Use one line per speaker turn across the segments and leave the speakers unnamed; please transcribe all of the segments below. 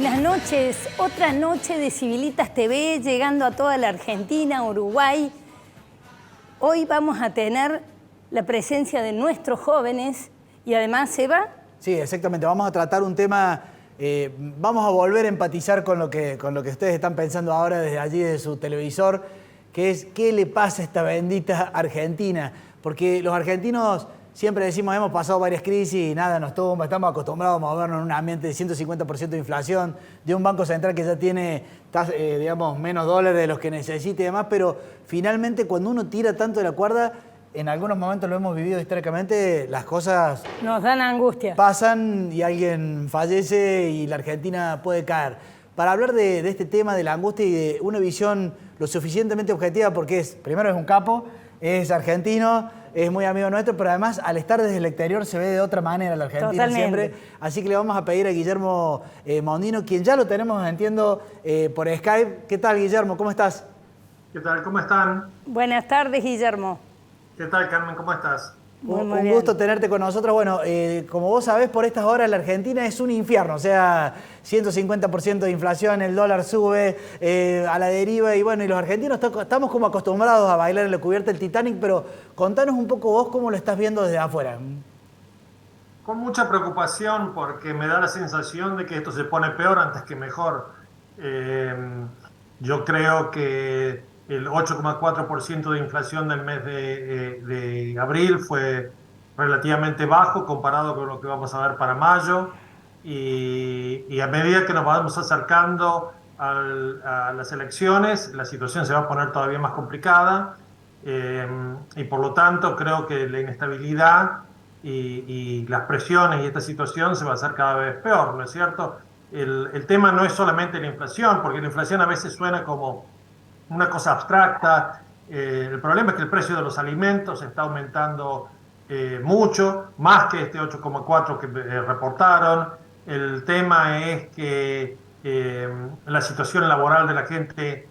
Buenas noches, otra noche de Civilitas TV llegando a toda la Argentina, Uruguay. Hoy vamos a tener la presencia de nuestros jóvenes y además, Seba.
Sí, exactamente, vamos a tratar un tema, vamos a volver a empatizar con lo que ustedes están pensando ahora desde allí, desde su televisor, que es ¿qué le pasa a esta bendita Argentina? Porque los argentinos siempre decimos, hemos pasado varias crisis y nada nos tumba, estamos acostumbrados a movernos en un ambiente de 150% de inflación, de un banco central que ya tiene, digamos, menos dólares de los que necesita y demás, pero finalmente cuando uno tira tanto de la cuerda, en algunos momentos lo hemos vivido históricamente, las cosas
nos dan angustia.
Pasan y alguien fallece y la Argentina puede caer. Para hablar de este tema, de la angustia y de una visión lo suficientemente objetiva, porque primero es un capo, es argentino, es muy amigo nuestro, pero además al estar desde el exterior se ve de otra manera la Argentina. Totalmente. Siempre. Así que le vamos a pedir a Guillermo Mondino, quien ya lo tenemos, entiendo, por Skype. ¿Qué tal, Guillermo? ¿Cómo estás?
¿Qué tal? ¿Cómo están?
Buenas tardes, Guillermo.
¿Qué tal, Carmen? ¿Cómo estás?
Un gusto tenerte con nosotros. Bueno, como vos sabés, por estas horas la Argentina es un infierno. O sea, 150% de inflación, el dólar sube a la deriva. Y bueno, y los argentinos estamos como acostumbrados a bailar en la cubierta del Titanic, pero contanos un poco vos cómo lo estás viendo desde afuera.
Con mucha preocupación porque me da la sensación de que esto se pone peor antes que mejor. Yo creo que el 8,4% de inflación del mes de abril fue relativamente bajo comparado con lo que vamos a ver para mayo. Y a medida que nos vamos acercando a las elecciones, la situación se va a poner todavía más complicada. Y por lo tanto creo que la inestabilidad y las presiones y esta situación se va a hacer cada vez peor, ¿no es cierto? El tema no es solamente la inflación, porque la inflación a veces suena como una cosa abstracta. El problema es que el precio de los alimentos está aumentando mucho, más que este 8,4 que reportaron. El tema es que la situación laboral de la gente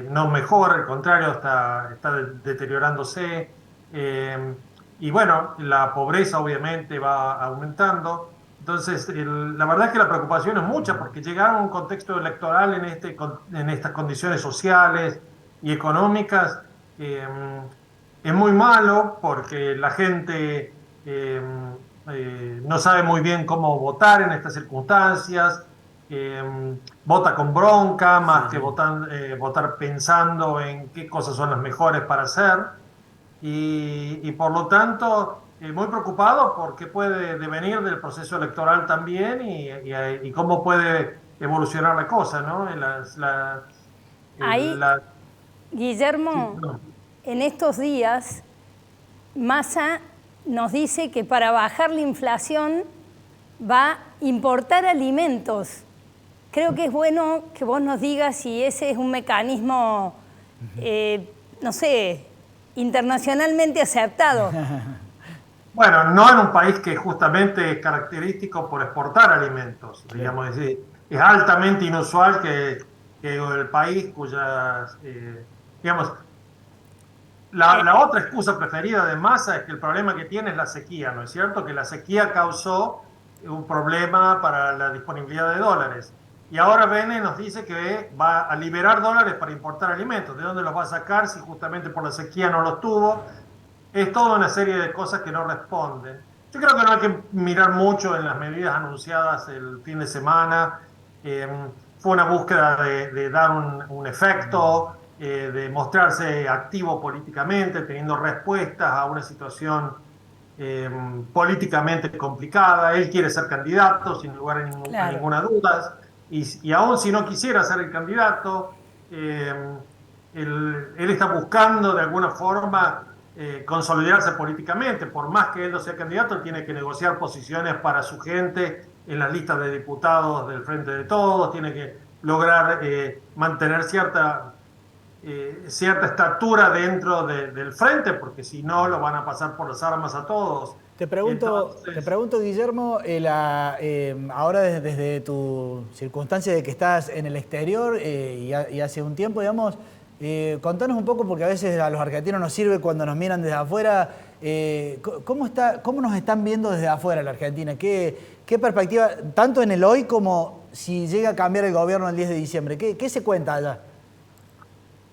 no mejora, al contrario, está deteriorándose. Y bueno, la pobreza obviamente va aumentando. Entonces, la verdad es que la preocupación es mucha porque llegar a un contexto electoral en estas condiciones sociales y económicas es muy malo porque la gente no sabe muy bien cómo votar en estas circunstancias, vota con bronca más que votar pensando en qué cosas son las mejores para hacer y por lo tanto muy preocupado por qué puede devenir del proceso electoral también y cómo puede evolucionar la cosa, ¿no?
Guillermo,
sí, no.
En estos días Massa nos dice que para bajar la inflación va a importar alimentos. Creo que es bueno que vos nos digas si ese es un mecanismo, no sé, internacionalmente aceptado.
Bueno, no en un país que justamente es característico por exportar alimentos, digamos, es altamente inusual que el país cuyas, digamos, la otra excusa preferida de Massa es que el problema que tiene es la sequía, ¿no es cierto? Que la sequía causó un problema para la disponibilidad de dólares. Y ahora Bene nos dice que va a liberar dólares para importar alimentos. ¿De dónde los va a sacar si justamente por la sequía no los tuvo? Es toda una serie de cosas que no responden. Yo creo que no hay que mirar mucho en las medidas anunciadas el fin de semana. Fue una búsqueda de dar un efecto, de mostrarse activo políticamente, teniendo respuestas a una situación políticamente complicada. Él quiere ser candidato, sin lugar a ninguna duda. Y aún si no quisiera ser el candidato, él está buscando de alguna forma consolidarse políticamente. Por más que él no sea candidato, él tiene que negociar posiciones para su gente en las listas de diputados del Frente de Todos, tiene que lograr mantener cierta estatura dentro del Frente, porque si no lo van a pasar por las armas a todos.
Te pregunto, Guillermo, ahora desde tu circunstancia de que estás en el exterior y hace un tiempo, digamos, contanos un poco, porque a veces a los argentinos nos sirve cuando nos miran desde afuera, ¿cómo nos están viendo desde afuera la Argentina? ¿Qué perspectiva, tanto en el hoy como si llega a cambiar el gobierno el 10 de diciembre? ¿Qué se cuenta allá?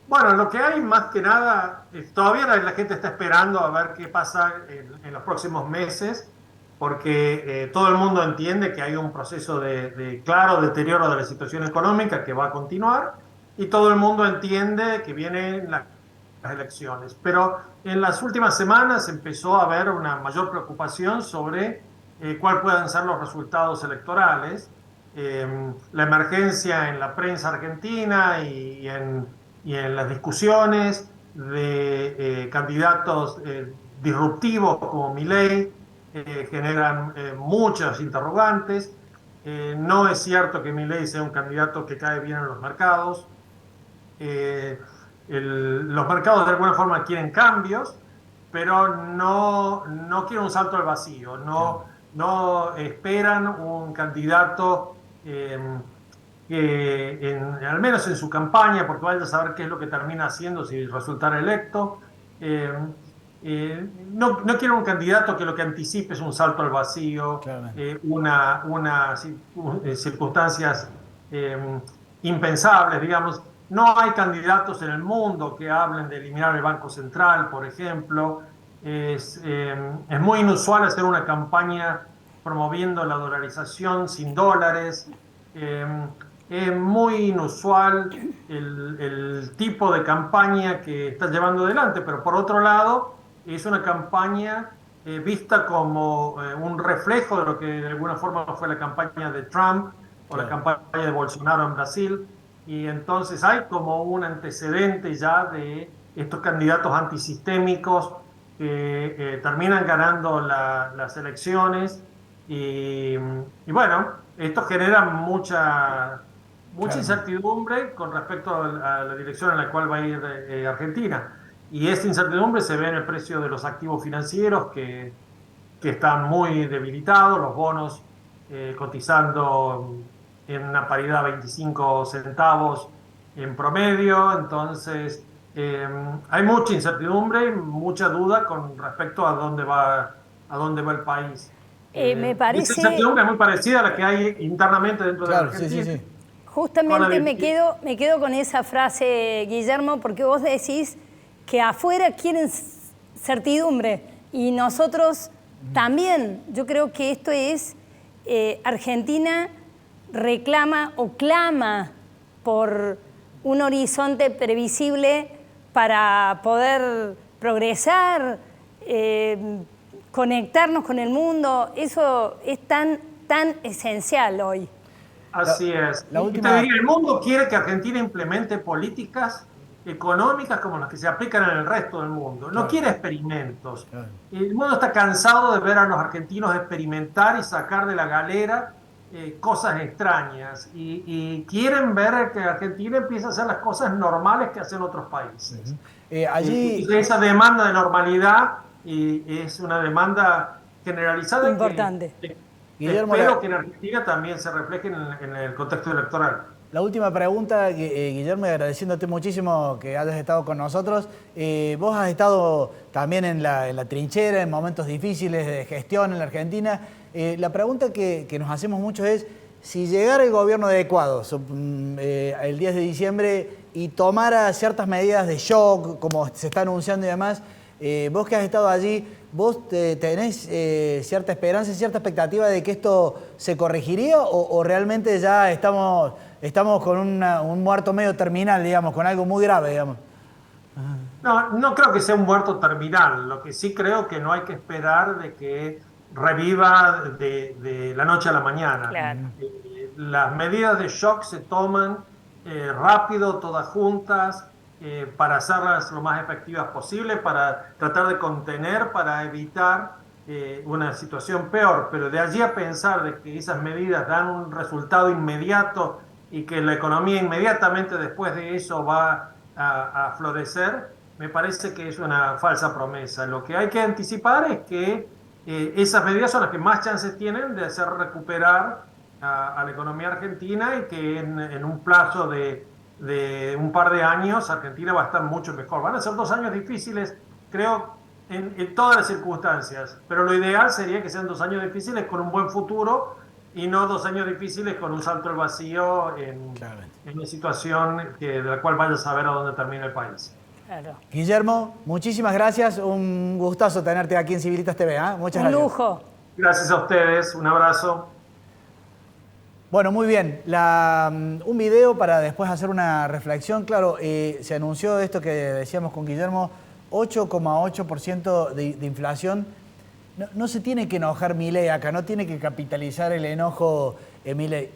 Bueno, lo que hay más que nada, todavía la gente está esperando a ver qué pasa en los próximos meses, porque todo el mundo entiende que hay un proceso de claro deterioro de la situación económica que va a continuar, y todo el mundo entiende que vienen las elecciones. Pero en las últimas semanas empezó a haber una mayor preocupación sobre cuáles puedan ser los resultados electorales. La emergencia en la prensa argentina y en las discusiones de candidatos disruptivos como Milei generan muchos interrogantes. No es cierto que Milei sea un candidato que cae bien en los mercados. Los mercados de alguna forma quieren cambios, pero no quieren un salto al vacío, no esperan un candidato que al menos en su campaña, porque vaya a saber qué es lo que termina haciendo si resultara electo. No quieren un candidato que lo que anticipe es un salto al vacío, circunstancias impensables, digamos. No hay candidatos en el mundo que hablen de eliminar el Banco Central, por ejemplo. Es muy inusual hacer una campaña promoviendo la dolarización sin dólares. Es muy inusual el tipo de campaña que está llevando adelante, pero por otro lado es una campaña vista como un reflejo de lo que de alguna forma fue la campaña de Trump o la campaña de Bolsonaro en Brasil, y entonces hay como un antecedente ya de estos candidatos antisistémicos que terminan ganando las elecciones y bueno, esto genera mucha incertidumbre con respecto a la dirección en la cual va a ir Argentina. Y esta incertidumbre se ve en el precio de los activos financieros que están muy debilitados, los bonos cotizando en una paridad de 25 centavos en promedio. Entonces, hay mucha incertidumbre, mucha duda con respecto a dónde va el país.
Me parece...
Esa incertidumbre es muy parecida a la que hay internamente dentro de Argentina.
Sí.
Justamente me quedo con esa frase, Guillermo, porque vos decís que afuera quieren certidumbre y nosotros también. Yo creo que esto es, Argentina reclama o clama por un horizonte previsible para poder progresar, conectarnos con el mundo. Eso es tan esencial hoy.
Así es. Y te diría, el mundo quiere que Argentina implemente políticas económicas como las que se aplican en el resto del mundo. No quiere experimentos. El mundo está cansado de ver a los argentinos experimentar y sacar de la galera cosas extrañas. Y quieren ver que Argentina empiece a hacer las cosas normales que hacen otros países.
Allí...
esa demanda de normalidad es una demanda generalizada.
Importante.
Guillermo,
espero que en Argentina también se refleje en el contexto electoral.
La última pregunta, Guillermo, agradeciéndote muchísimo que hayas estado con nosotros. Vos has estado también en la trinchera, en momentos difíciles de gestión en la Argentina. La pregunta que nos hacemos mucho es, si llegara el gobierno adecuado el 10 de diciembre y tomara ciertas medidas de shock, como se está anunciando y demás, vos que has estado allí, ¿vos tenés cierta esperanza, cierta expectativa de que esto se corregiría o realmente ya estamos con un muerto medio terminal, digamos, con algo muy grave, digamos?
No creo que sea un muerto terminal. Lo que sí creo que no hay que esperar de que reviva de la noche a la mañana.
Claro.
Las medidas de shock se toman rápido, todas juntas, para hacerlas lo más efectivas posible, para tratar de contener, para evitar una situación peor. Pero de allí a pensar de que esas medidas dan un resultado inmediato y que la economía inmediatamente después de eso va a florecer, me parece que es una falsa promesa. Lo que hay que anticipar es que esas medidas son las que más chances tienen de hacer recuperar a la economía argentina, y que en un plazo de un par de años Argentina va a estar mucho mejor. Van a ser 2 años difíciles, creo, en todas las circunstancias, pero lo ideal sería que sean 2 años difíciles con un buen futuro y no 2 años difíciles con un salto al vacío en una situación de la cual vaya a saber a dónde termina el país.
Claro.
Guillermo, muchísimas gracias. Un gustazo tenerte aquí en Civilitas TV. Muchas gracias.
Un lujo.
Gracias a ustedes. Un abrazo.
Bueno, muy bien. Un video para después hacer una reflexión. Claro, se anunció esto que decíamos con Guillermo, 8,8% de inflación. No se tiene que enojar Milei acá, no tiene que capitalizar el enojo Milei.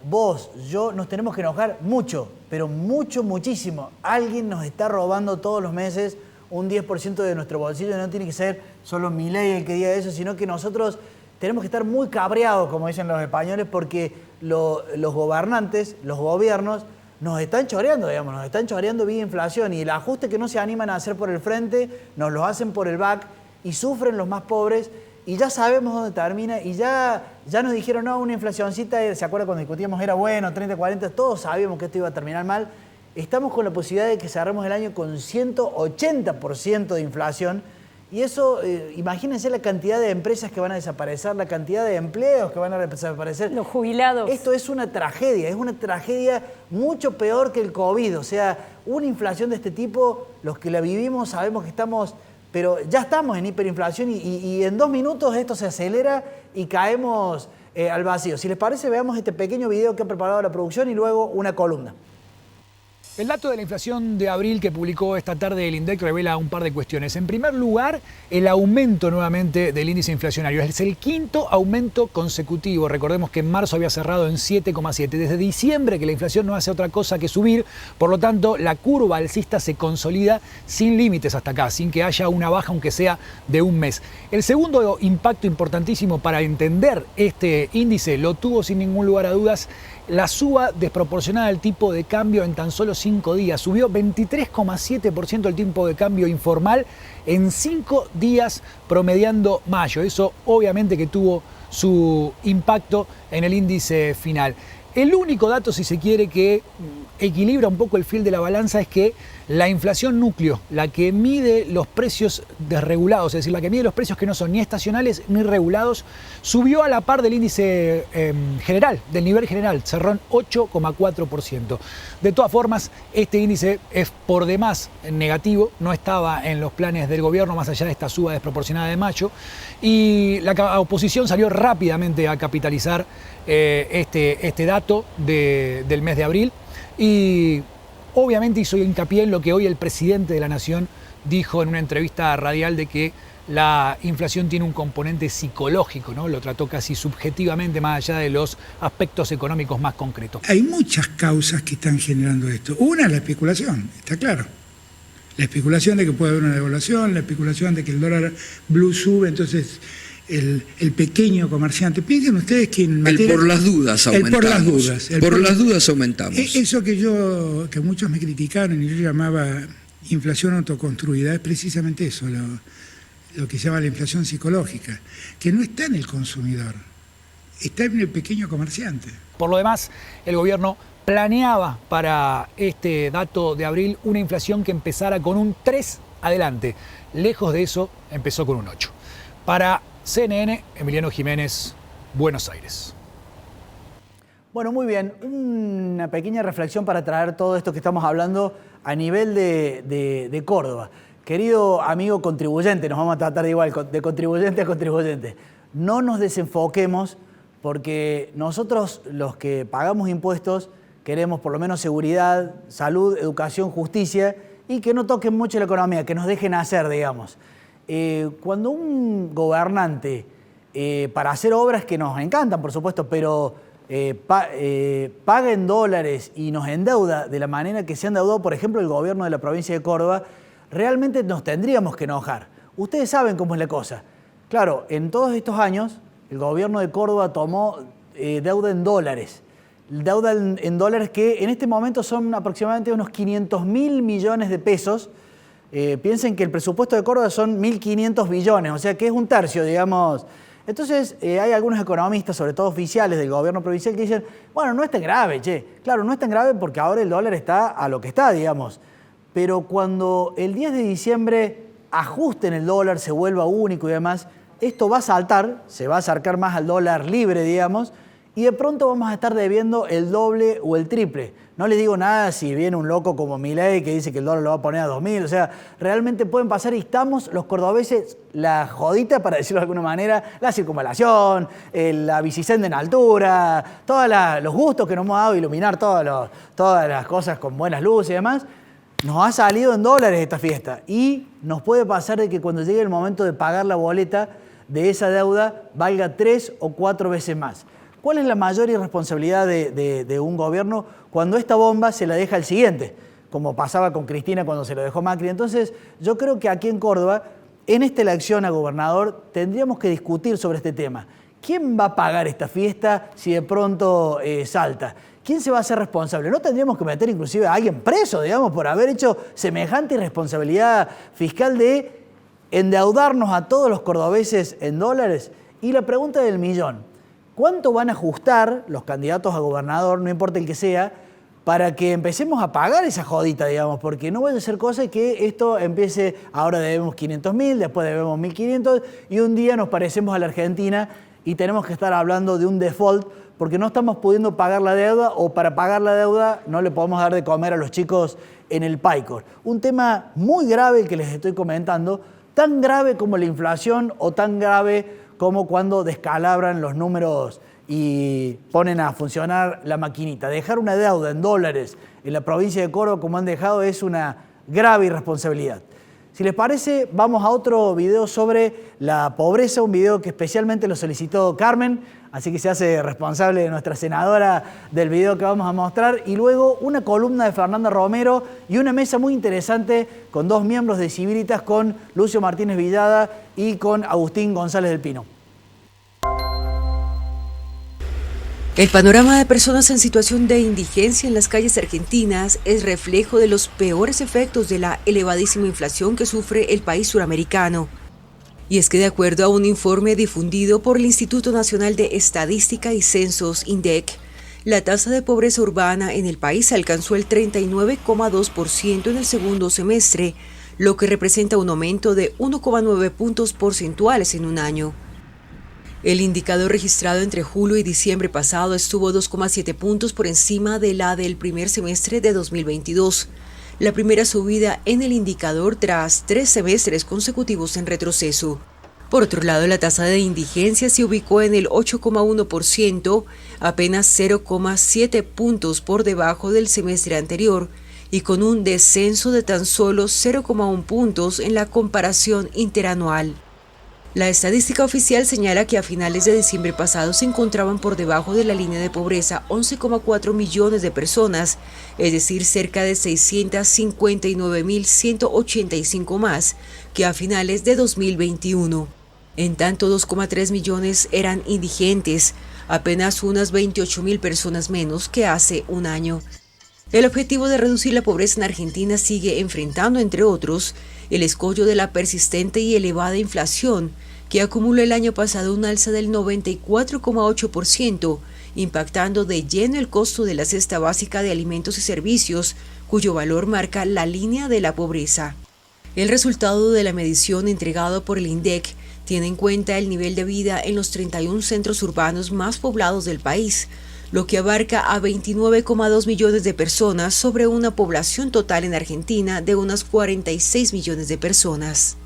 Vos, yo, nos tenemos que enojar mucho, pero mucho, muchísimo. Alguien nos está robando todos los meses un 10% de nuestro bolsillo. No tiene que ser solo Milei el que diga eso, sino que nosotros tenemos que estar muy cabreados, como dicen los españoles, porque los gobernantes, los gobiernos, nos están choreando, digamos, nos están choreando vía inflación, y el ajuste que no se animan a hacer por el frente, nos lo hacen por el back, y sufren los más pobres, y ya sabemos dónde termina, y ya nos dijeron, no, una inflacioncita, ¿se acuerda cuando discutíamos? Era bueno, 30, 40, todos sabíamos que esto iba a terminar mal. Estamos con la posibilidad de que cerremos el año con 180% de inflación, y eso, imagínense la cantidad de empresas que van a desaparecer, la cantidad de empleos que van a desaparecer.
Los jubilados.
Esto es una tragedia mucho peor que el COVID. O sea, una inflación de este tipo, los que la vivimos sabemos que estamos, pero ya estamos en hiperinflación y en 2 minutos esto se acelera y caemos al vacío. Si les parece, veamos este pequeño video que ha preparado la producción y luego una columna.
El dato de la inflación de abril que publicó esta tarde el INDEC revela un par de cuestiones. En primer lugar, el aumento nuevamente del índice inflacionario. Es el 5º aumento consecutivo. Recordemos que en marzo había cerrado en 7,7. Desde diciembre que la inflación no hace otra cosa que subir. Por lo tanto, la curva alcista se consolida sin límites hasta acá, sin que haya una baja, aunque sea de un mes. El segundo impacto importantísimo para entender este índice lo tuvo sin ningún lugar a dudas la suba desproporcionada del tipo de cambio en tan solo 5 días. Subió 23,7% el tipo de cambio informal en 5 días promediando mayo. Eso obviamente que tuvo su impacto en el índice final. El único dato, si se quiere, que equilibra un poco el fil de la balanza es que la inflación núcleo, la que mide los precios desregulados, es decir, la que mide los precios que no son ni estacionales ni regulados, subió a la par del índice general, del nivel general, cerró en 8,4%. De todas formas, este índice es por demás negativo, no estaba en los planes del gobierno más allá de esta suba desproporcionada de mayo, y la oposición salió rápidamente a capitalizar este dato del mes de abril y obviamente hizo hincapié en lo que hoy el presidente de la Nación dijo en una entrevista radial de que la inflación tiene un componente psicológico, ¿no? Lo trató casi subjetivamente más allá de los aspectos económicos más concretos.
Hay muchas causas que están generando esto. Una es la especulación, está claro. La especulación de que puede haber una devaluación, la especulación de que el dólar blue sube, entonces el pequeño comerciante. Piensen ustedes que en materia...
por las dudas aumentamos. Por las dudas aumentamos.
Eso que muchos me criticaron y yo llamaba inflación autoconstruida, es precisamente eso, lo que se llama la inflación psicológica, que no está en el consumidor, está en el pequeño comerciante.
Por lo demás, el gobierno planeaba para este dato de abril una inflación que empezara con un 3 adelante. Lejos de eso, empezó con un 8. Para CNN, Emiliano Jiménez, Buenos Aires.
Bueno, muy bien. Una pequeña reflexión para traer todo esto que estamos hablando a nivel de Córdoba. Querido amigo contribuyente, nos vamos a tratar igual, de contribuyente a contribuyente. No nos desenfoquemos porque nosotros, los que pagamos impuestos, queremos por lo menos seguridad, salud, educación, justicia y que no toquen mucho la economía, que nos dejen hacer, digamos. Cuando un gobernante, para hacer obras que nos encantan, por supuesto, pero paga en dólares y nos endeuda de la manera que se ha endeudado, por ejemplo, el gobierno de la provincia de Córdoba, realmente nos tendríamos que enojar. Ustedes saben cómo es la cosa. Claro, en todos estos años, el gobierno de Córdoba tomó deuda en dólares. Deuda en dólares que en este momento son aproximadamente unos 500.000 millones de pesos. Piensen que el presupuesto de Córdoba son 1.500 billones, o sea que es un tercio, digamos. Entonces hay algunos economistas, sobre todo oficiales del gobierno provincial, que dicen, bueno, no es tan grave, che. Claro, no es tan grave porque ahora el dólar está a lo que está, digamos. Pero cuando el 10 de diciembre ajusten el dólar, se vuelva único y demás, esto va a saltar, se va a acercar más al dólar libre, digamos, y de pronto vamos a estar debiendo el doble o el triple. No les digo nada si viene un loco como Milei que dice que el dólar lo va a poner a 2.000, o sea, realmente pueden pasar y estamos los cordobeses, la jodita, para decirlo de alguna manera, la circunvalación, la bicisenda en altura, todos los gustos que nos hemos dado, iluminar todas las cosas con buenas luces y demás, nos ha salido en dólares esta fiesta y nos puede pasar de que cuando llegue el momento de pagar la boleta de esa deuda valga 3 o 4 veces más. ¿Cuál es la mayor irresponsabilidad de un gobierno cuando esta bomba se la deja al siguiente? Como pasaba con Cristina cuando se lo dejó Macri. Entonces, yo creo que aquí en Córdoba, en esta elección a gobernador, tendríamos que discutir sobre este tema. ¿Quién va a pagar esta fiesta si de pronto salta? ¿Quién se va a hacer responsable? ¿No tendríamos que meter inclusive a alguien preso, digamos, por haber hecho semejante irresponsabilidad fiscal de endeudarnos a todos los cordobeses en dólares? Y la pregunta del millón. ¿Cuánto van a ajustar los candidatos a gobernador, no importa el que sea, para que empecemos a pagar esa jodita, digamos? Porque no vaya a ser cosa que esto empiece, ahora debemos 500.000, después debemos 1.500, y un día nos parecemos a la Argentina y tenemos que estar hablando de un default porque no estamos pudiendo pagar la deuda, o para pagar la deuda no le podemos dar de comer a los chicos en el PAICOR. Un tema muy grave el que les estoy comentando, tan grave como la inflación o tan grave como cuando descalabran los números y ponen a funcionar la maquinita. Dejar una deuda en dólares en la provincia de Córdoba como han dejado es una grave irresponsabilidad. Si les parece, vamos a otro video sobre la pobreza, un video que especialmente lo solicitó Carmen, así que se hace responsable de nuestra senadora del video que vamos a mostrar, y luego una columna de Fernanda Romero y una mesa muy interesante con 2 miembros de Civilitas, con Lucio Martínez Villada y con Agustín González del Pino.
El panorama de personas en situación de indigencia en las calles argentinas es reflejo de los peores efectos de la elevadísima inflación que sufre el país suramericano. Y es que de acuerdo a un informe difundido por el Instituto Nacional de Estadística y Censos, INDEC, la tasa de pobreza urbana en el país alcanzó el 39,2% en el segundo semestre, lo que representa un aumento de 1,9 puntos porcentuales en un año. El indicador registrado entre julio y diciembre pasado estuvo 2,7 puntos por encima de la del primer semestre de 2022, la primera subida en el indicador tras 3 semestres consecutivos en retroceso. Por otro lado, la tasa de indigencia se ubicó en el 8,1%, apenas 0,7 puntos por debajo del semestre anterior, y con un descenso de tan solo 0,1 puntos en la comparación interanual. La estadística oficial señala que a finales de diciembre pasado se encontraban por debajo de la línea de pobreza 11,4 millones de personas, es decir, cerca de 659.185 más que a finales de 2021. En tanto, 2,3 millones eran indigentes, apenas unas 28.000 personas menos que hace un año. El objetivo de reducir la pobreza en Argentina sigue enfrentando, entre otros, el escollo de la persistente y elevada inflación, que acumuló el año pasado un alza del 94,8%, impactando de lleno el costo de la cesta básica de alimentos y servicios, cuyo valor marca la línea de la pobreza. El resultado de la medición entregado por el INDEC tiene en cuenta el nivel de vida en los 31 centros urbanos más poblados del país, lo que abarca a 29,2 millones de personas sobre una población total en Argentina de unas 46 millones de personas.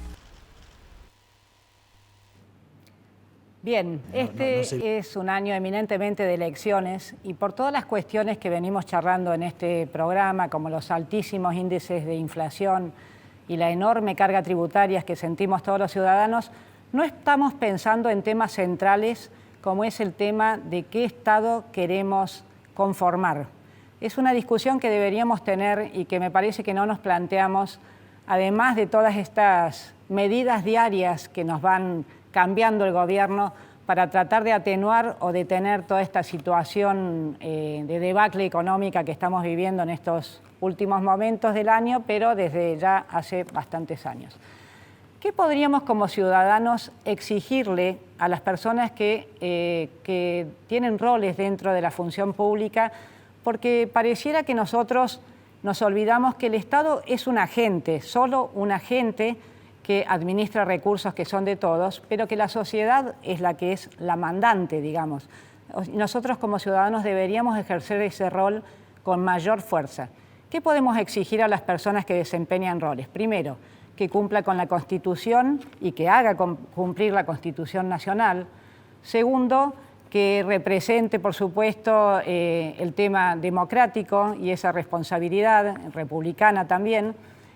Bien, es un año eminentemente de elecciones y por todas las cuestiones que venimos charlando en este programa, como los altísimos índices de inflación y la enorme carga tributaria que sentimos todos los ciudadanos, no estamos pensando en temas centrales como es el tema de qué Estado queremos conformar. Es una discusión que deberíamos tener y que me parece que no nos planteamos, además de todas estas medidas diarias que nos van cambiando el gobierno para tratar de atenuar o detener toda esta situación de debacle económica que estamos viviendo en estos últimos momentos del año, pero desde ya hace bastantes años. ¿Qué podríamos como ciudadanos exigirle a las personas que tienen roles dentro de la función pública? Porque pareciera que nosotros nos olvidamos que el Estado es un agente, solo un agente que administra recursos que son de todos, pero que la sociedad es la que es la mandante, digamos. Nosotros como ciudadanos deberíamos ejercer ese rol con mayor fuerza. ¿Qué podemos exigir a las personas que desempeñan roles? Primero, que cumpla con la Constitución y que haga cumplir la Constitución Nacional. Segundo, que represente, por supuesto, el tema democrático y esa responsabilidad republicana también.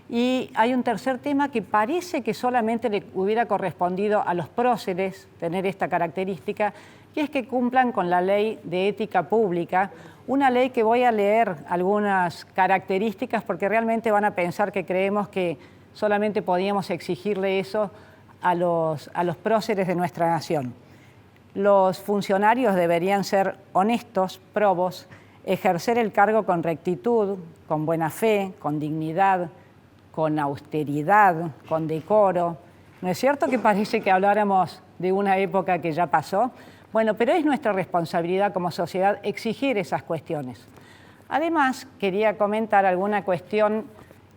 Y hay un tercer tema que parece que solamente le hubiera correspondido a los próceres tener esta característica, y es que cumplan con la ley de ética pública, una ley que voy a leer algunas características porque realmente van a pensar que creemos que solamente podíamos exigirle eso a los próceres de nuestra nación. Los funcionarios deberían ser honestos, probos, ejercer el cargo con rectitud, con buena fe, con dignidad, con austeridad, con decoro. ¿No es cierto que parece que habláramos de una época que ya pasó? Bueno, pero es nuestra responsabilidad como sociedad exigir esas cuestiones. Además, quería comentar alguna cuestión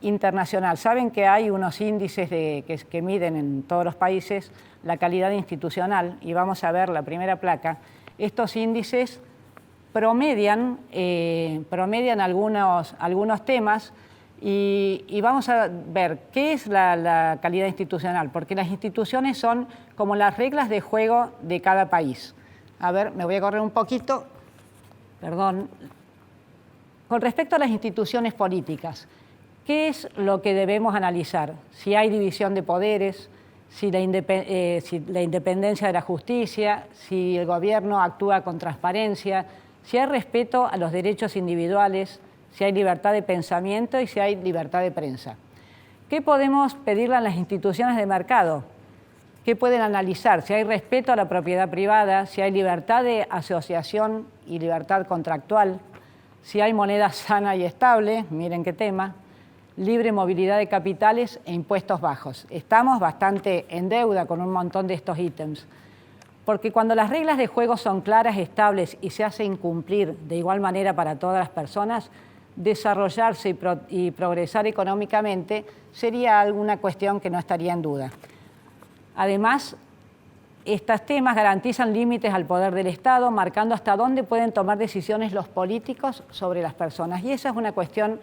internacional. Saben que hay unos índices que miden en todos los países la calidad institucional, y vamos a ver la primera placa. Estos índices promedian algunos temas y vamos a ver qué es la calidad institucional, porque las instituciones son como las reglas de juego de cada país. A ver, me voy a correr un poquito, perdón. Con respecto a las instituciones políticas, ¿qué es lo que debemos analizar? Si hay división de poderes, si la independencia de la justicia, si el gobierno actúa con transparencia, si hay respeto a los derechos individuales, si hay libertad de pensamiento y si hay libertad de prensa. ¿Qué podemos pedirle a las instituciones de mercado? ¿Qué pueden analizar? Si hay respeto a la propiedad privada, si hay libertad de asociación y libertad contractual, si hay moneda sana y estable, miren qué tema, libre movilidad de capitales e impuestos bajos. Estamos bastante en deuda con un montón de estos ítems, porque cuando las reglas de juego son claras, estables y se hacen cumplir de igual manera para todas las personas, desarrollarse y progresar económicamente sería alguna cuestión que no estaría en duda. Además, estos temas garantizan límites al poder del Estado, marcando hasta dónde pueden tomar decisiones los políticos sobre las personas. Y esa es una cuestión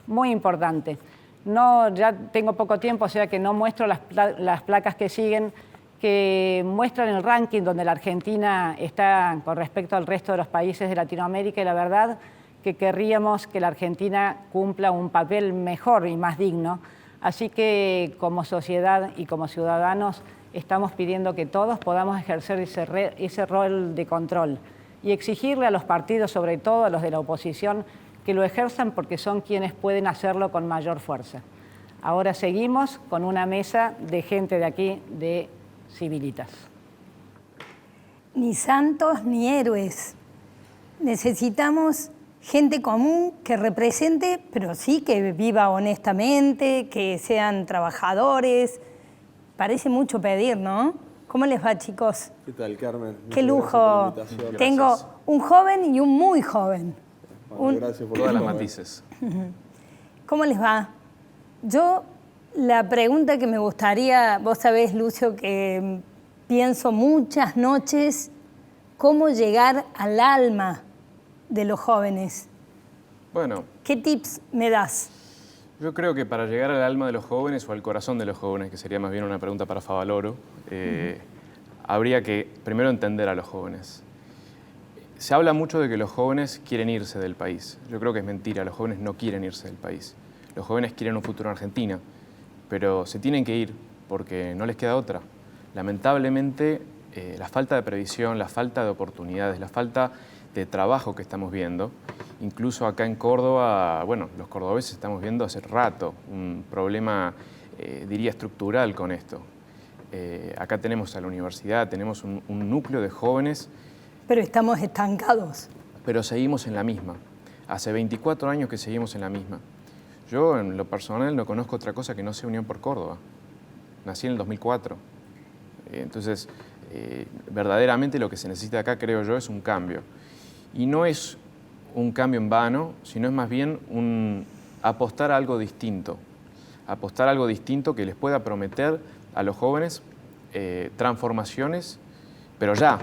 muy importante. Ya tengo poco tiempo, o sea que no muestro las placas que siguen, que muestran el ranking donde la Argentina está con respecto al resto de los países de Latinoamérica, y la verdad que querríamos que la Argentina cumpla un papel mejor y más digno. Así que como sociedad y como ciudadanos estamos pidiendo que todos podamos ejercer ese rol de control y exigirle a los partidos, sobre todo a los de la oposición, que lo ejerzan porque son quienes pueden hacerlo con mayor fuerza. Ahora seguimos con una mesa de gente de aquí, de Civilitas.
Ni santos ni héroes. Necesitamos gente común que represente, pero sí que viva honestamente, que sean trabajadores. Parece mucho pedir, ¿no? ¿Cómo les va, chicos?
¿Qué tal, Carmen?
Qué lujo. Tengo un joven y un muy joven.
Bueno, gracias por todas las matices.
¿Cómo les va? Yo, la pregunta que me gustaría, vos sabés, Lucio, que pienso muchas noches, ¿cómo llegar al alma de los jóvenes?
Bueno.
¿Qué tips me das?
Yo creo que para llegar al alma de los jóvenes o al corazón de los jóvenes, que sería más bien una pregunta para Favaloro, habría que primero entender a los jóvenes. Se habla mucho de que los jóvenes quieren irse del país. Yo creo que es mentira, los jóvenes no quieren irse del país. Los jóvenes quieren un futuro en Argentina, pero se tienen que ir porque no les queda otra. Lamentablemente, la falta de previsión, la falta de oportunidades, la falta de trabajo que estamos viendo, incluso acá en Córdoba, bueno, los cordobeses estamos viendo hace rato un problema, diría, estructural con esto. Acá tenemos a la universidad, tenemos un núcleo de jóvenes.
Pero estamos estancados.
Pero seguimos en la misma. Hace 24 años que seguimos en la misma. Yo, en lo personal, no conozco otra cosa que no sea Unión por Córdoba. Nací en el 2004. Entonces, verdaderamente lo que se necesita acá, creo yo, es un cambio. Y no es un cambio en vano, sino es más bien apostar a algo distinto. Apostar a algo distinto que les pueda prometer a los jóvenes transformaciones, pero ya.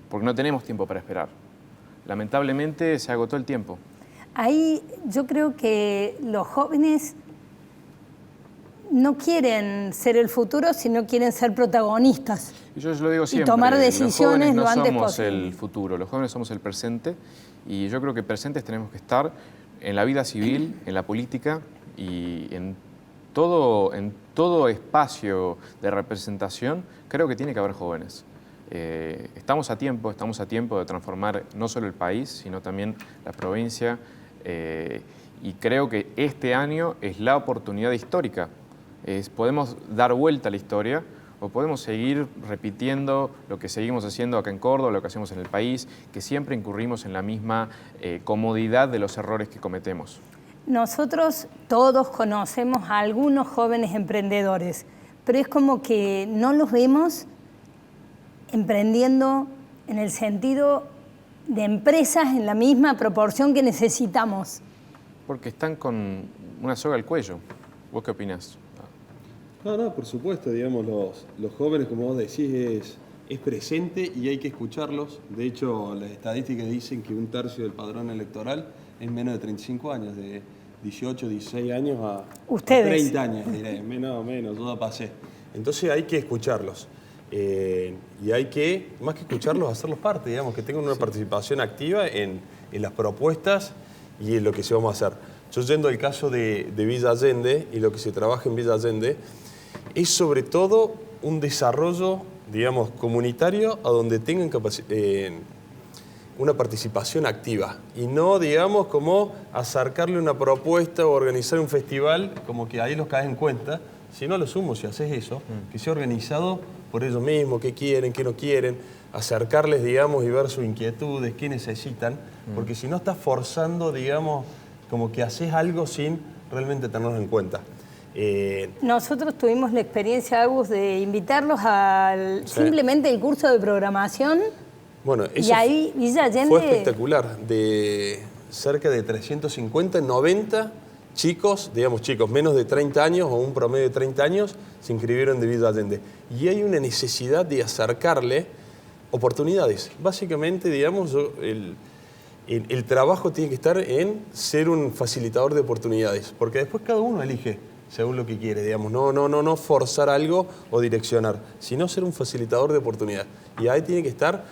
porque no tenemos tiempo para esperar. Lamentablemente se agotó el tiempo.
Ahí yo creo que los jóvenes no quieren ser el futuro, sino quieren ser protagonistas.
Y yo lo digo siempre,
y tomar decisiones lo antes
no somos
posible.
el futuro, los jóvenes somos el presente, y yo creo que presentes tenemos que estar en la vida civil, en la política y en todo espacio de representación. Creo que tiene que haber jóvenes. Estamos a tiempo de transformar no solo el país, sino también la provincia, y creo que este año es la oportunidad histórica. Podemos dar vuelta a la historia o podemos seguir repitiendo lo que seguimos haciendo acá en Córdoba, lo que hacemos en el país, que siempre incurrimos en la misma comodidad de los errores que cometemos.
Nosotros todos conocemos a algunos jóvenes emprendedores, pero es como que no los vemos emprendiendo en el sentido de empresas en la misma proporción que necesitamos.
Porque están con una soga al cuello. ¿Vos qué opinás?
No, por supuesto, digamos, los jóvenes, como vos decís, es presente y hay que escucharlos. De hecho, las estadísticas dicen que 1/3 del padrón electoral es menos de 35 años, de 18, 16 años a 30 años, diré, menos, yo ya pasé. Entonces hay que escucharlos. Y hay que, más que escucharlos, hacerlos parte, digamos, que tengan una participación activa en las propuestas y en lo que se vamos a hacer. Yo yendo al caso de Villa Allende y lo que se trabaja en Villa Allende, es sobre todo un desarrollo, digamos, comunitario a donde tengan una participación activa y no, digamos, como acercarle una propuesta o organizar un festival, como que ahí los caes en cuenta, sino a lo sumo, si haces eso, que sea organizado por ellos mismos, qué quieren, qué no quieren, acercarles, digamos, y ver sus inquietudes, qué necesitan, porque si no estás forzando, digamos, como que haces algo sin realmente tenerlos en cuenta.
Nosotros tuvimos la experiencia, Agus, de invitarlos al simplemente el curso de programación.
Bueno, eso
y ahí Villa Allende
fue espectacular, de cerca de 350, 90 chicos, digamos chicos, menos de 30 años o un promedio de 30 años, se inscribieron de Villa Allende. Y hay una necesidad de acercarle oportunidades. Básicamente, digamos, el trabajo tiene que estar en ser un facilitador de oportunidades, porque después cada uno elige según lo que quiere, digamos, no forzar algo o direccionar, sino ser un facilitador de oportunidades. Y ahí tiene que estar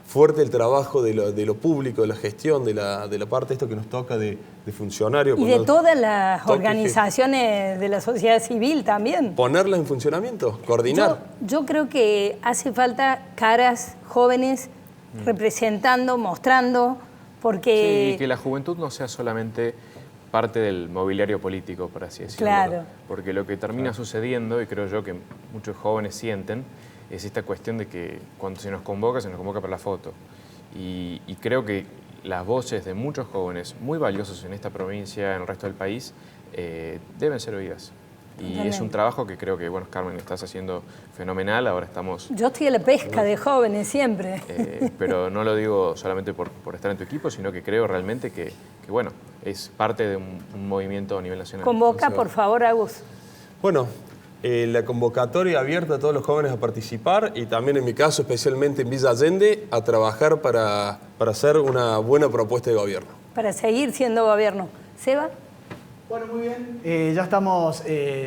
fuerte el trabajo de lo público, de la gestión, de la parte esto que nos toca de funcionario.
Y de todas las organizaciones de la sociedad civil también.
Ponerlas en funcionamiento, coordinar.
Yo creo que hace falta caras jóvenes representando, mostrando, porque...
Sí, y que la juventud no sea solamente parte del mobiliario político, por así decirlo.
Claro.
Porque lo que termina sucediendo, y creo yo que muchos jóvenes sienten, es esta cuestión de que cuando se nos convoca para la foto. Y creo que las voces de muchos jóvenes muy valiosos en esta provincia, en el resto del país, deben ser oídas. Y es un trabajo que creo que, bueno, Carmen, estás haciendo fenomenal. Ahora estamos...
Yo estoy a la pesca de jóvenes siempre.
Pero no lo digo solamente por estar en tu equipo, sino que creo realmente que bueno, es parte de un movimiento a nivel nacional.
Convoca, por favor, Agus.
Bueno, la convocatoria abierta a todos los jóvenes a participar y también en mi caso, especialmente en Villa Allende, a trabajar para hacer una buena propuesta de gobierno.
Para seguir siendo gobierno. ¿Seba?
Bueno, muy bien. Ya estamos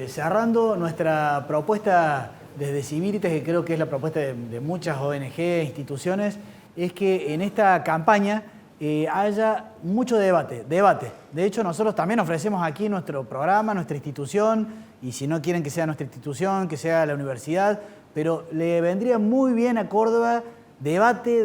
cerrando nuestra propuesta desde Civiritas, que creo que es la propuesta de muchas ONG, instituciones, es que en esta campaña haya mucho debate. De hecho, nosotros también ofrecemos aquí nuestro programa, nuestra institución, y si no quieren que sea nuestra institución, que sea la universidad, pero le vendría muy bien a Córdoba debate,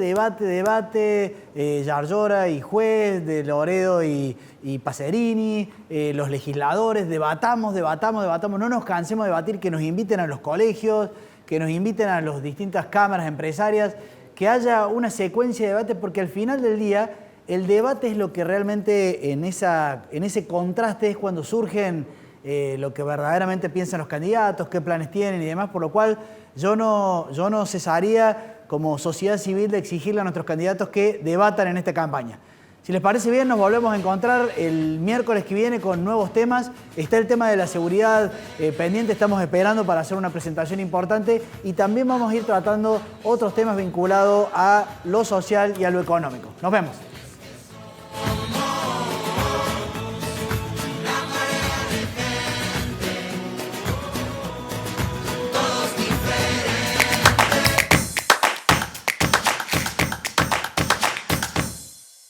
Yarlora y Juez, de Loredo y Pacerini, los legisladores, debatamos, no nos cansemos de debatir, que nos inviten a los colegios, que nos inviten a las distintas cámaras empresarias, que haya una secuencia de debate, porque al final del día el debate es lo que realmente en ese contraste es cuando surgen lo que verdaderamente piensan los candidatos, qué planes tienen y demás, por lo cual yo no cesaría como sociedad civil de exigirle a nuestros candidatos que debatan en esta campaña. Si les parece bien, nos volvemos a encontrar el miércoles que viene con nuevos temas. Está el tema de la seguridad pendiente, estamos esperando para hacer una presentación importante y también vamos a ir tratando otros temas vinculados a lo social y a lo económico. Nos vemos.